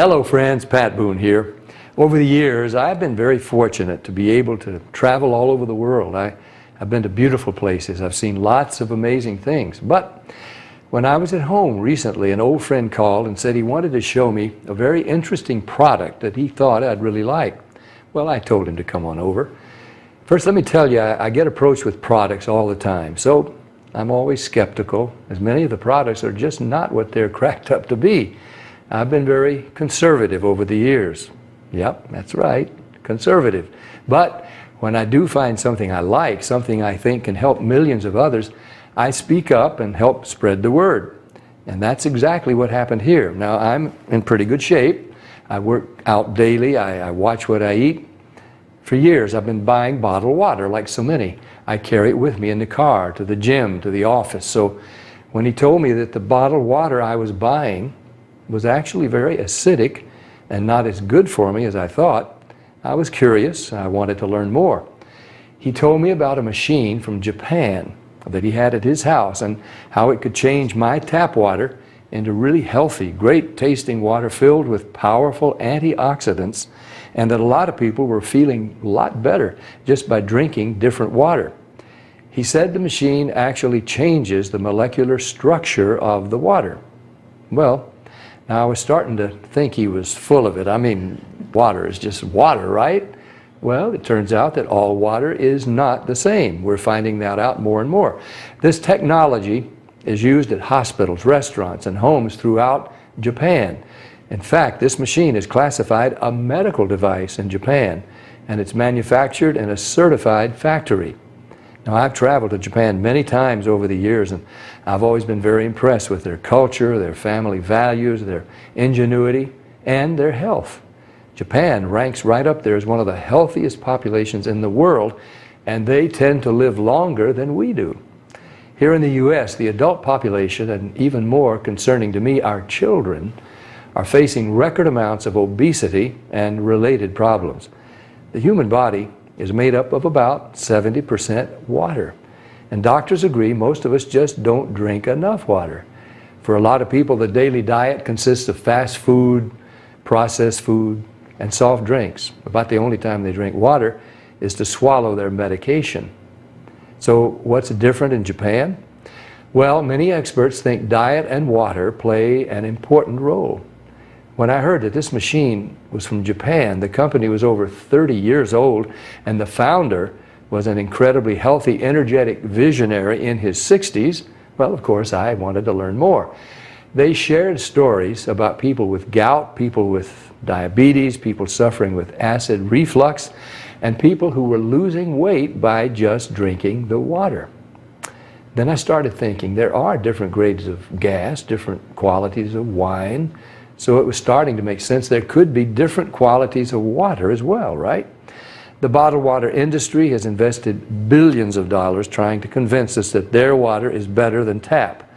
Hello friends, Pat Boone here. Over the years, I've been very fortunate to be able to travel all over the world. I've been to beautiful places. I've seen lots of amazing things. But when I was at home recently, an old friend called and said he wanted to show me a very interesting product that he thought I'd really like. Well, I told him to come on over. First, let me tell you, I get approached with products all the time. So I'm always skeptical, as many of the products are just not what they're cracked up to be. I've been very conservative over the years. Yep, that's right, conservative. But when I do find something I like, something I think can help millions of others, I speak up and help spread the word. And that's exactly what happened here. Now, I'm in pretty good shape. I work out daily. I watch what I eat. For years, I've been buying bottled water like so many. I carry it with me in the car, to the gym, to the office. So when he told me that the bottled water I was buying was actually very acidic and not as good for me as I thought, I was curious. I wanted to learn more. He told me about a machine from Japan that he had at his house and how it could change my tap water into really healthy, great tasting water filled with powerful antioxidants, and that a lot of people were feeling a lot better just by drinking different water. He said the machine actually changes the molecular structure of the water. Well, now I was starting to think he was full of it. I mean, water is just water, right? Well, it turns out that all water is not the same. We're finding that out more and more. This technology is used at hospitals, restaurants, and homes throughout Japan. In fact, this machine is classified a medical device in Japan, and it's manufactured in a certified factory. Now, I've traveled to Japan many times over the years, and I've always been very impressed with their culture, their family values, their ingenuity, and their health. Japan ranks right up there as one of the healthiest populations in the world, and they tend to live longer than we do. Here in the U.S., the adult population, and even more concerning to me, our children, are facing record amounts of obesity and related problems. The human body is made up of about 70% water. And doctors agree most of us just don't drink enough water. For a lot of people, the daily diet consists of fast food, processed food, and soft drinks. About the only time they drink water is to swallow their medication. So what's different in Japan? Well, many experts think diet and water play an important role. When I heard that this machine was from Japan, the company was over 30 years old, and the founder was an incredibly healthy, energetic visionary in his 60s, well, of course, I wanted to learn more. They shared stories about people with gout, people with diabetes, people suffering with acid reflux, and people who were losing weight by just drinking the water. Then I started thinking there are different grades of gas, different qualities of wine, so it was starting to make sense there could be different qualities of water as well, right? The bottled water industry has invested billions of dollars trying to convince us that their water is better than tap.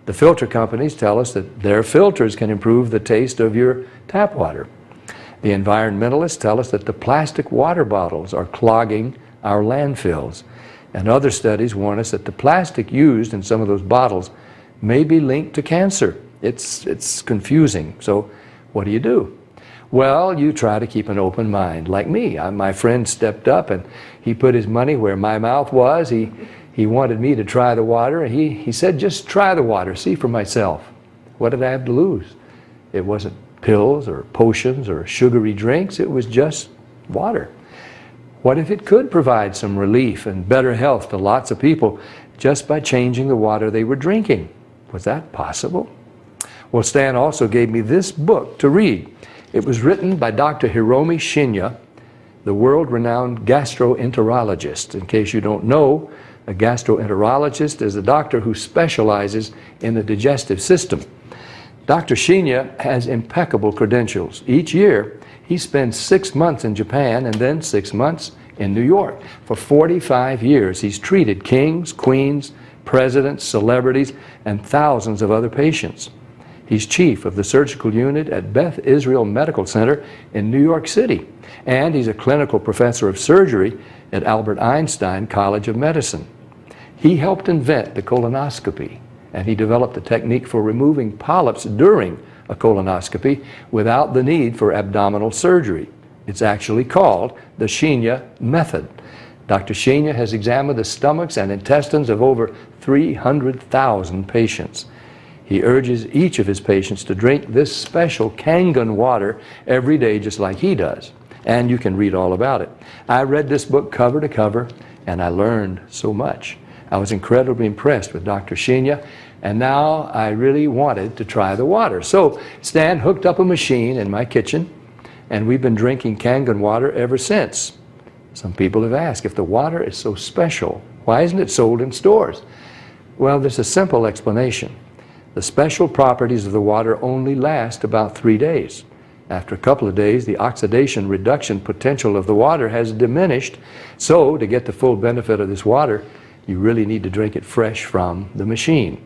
The filter companies tell us that their filters can improve the taste of your tap water. The environmentalists tell us that the plastic water bottles are clogging our landfills. And other studies warn us that the plastic used in some of those bottles may be linked to cancer. It's confusing. So what do? Well, you try to keep an open mind. Like me, my friend stepped up and he put his money where my mouth was. He wanted me to try the water, and he said, just try the water, see for myself. What did I have to lose? It wasn't pills or potions or sugary drinks. It was just water. What if it could provide some relief and better health to lots of people just by changing the water they were drinking? Was that possible? Well, Stan also gave me this book to read. It was written by Dr. Hiromi Shinya, the world-renowned gastroenterologist. In case you don't know, a gastroenterologist is a doctor who specializes in the digestive system. Dr. Shinya has impeccable credentials. Each year, he spends 6 months in Japan and then 6 months in New York. For 45 years, he's treated kings, queens, presidents, celebrities, and thousands of other patients. He's chief of the surgical unit at Beth Israel Medical Center in New York City, and he's a clinical professor of surgery at Albert Einstein College of Medicine. He helped invent the colonoscopy, and he developed the technique for removing polyps during a colonoscopy without the need for abdominal surgery. It's actually called the Shinya method. Dr. Shinya has examined the stomachs and intestines of over 300,000 patients. He urges each of his patients to drink this special Kangen water every day just like he does. And you can read all about it. I read this book cover to cover and I learned so much. I was incredibly impressed with Dr. Shinya, and now I really wanted to try the water. So Stan hooked up a machine in my kitchen, and we've been drinking Kangen water ever since. Some people have asked, if the water is so special, why isn't it sold in stores? Well, there's a simple explanation. The special properties of the water only last about 3 days. After a couple of days, the oxidation reduction potential of the water has diminished. So to get the full benefit of this water, you really need to drink it fresh from the machine.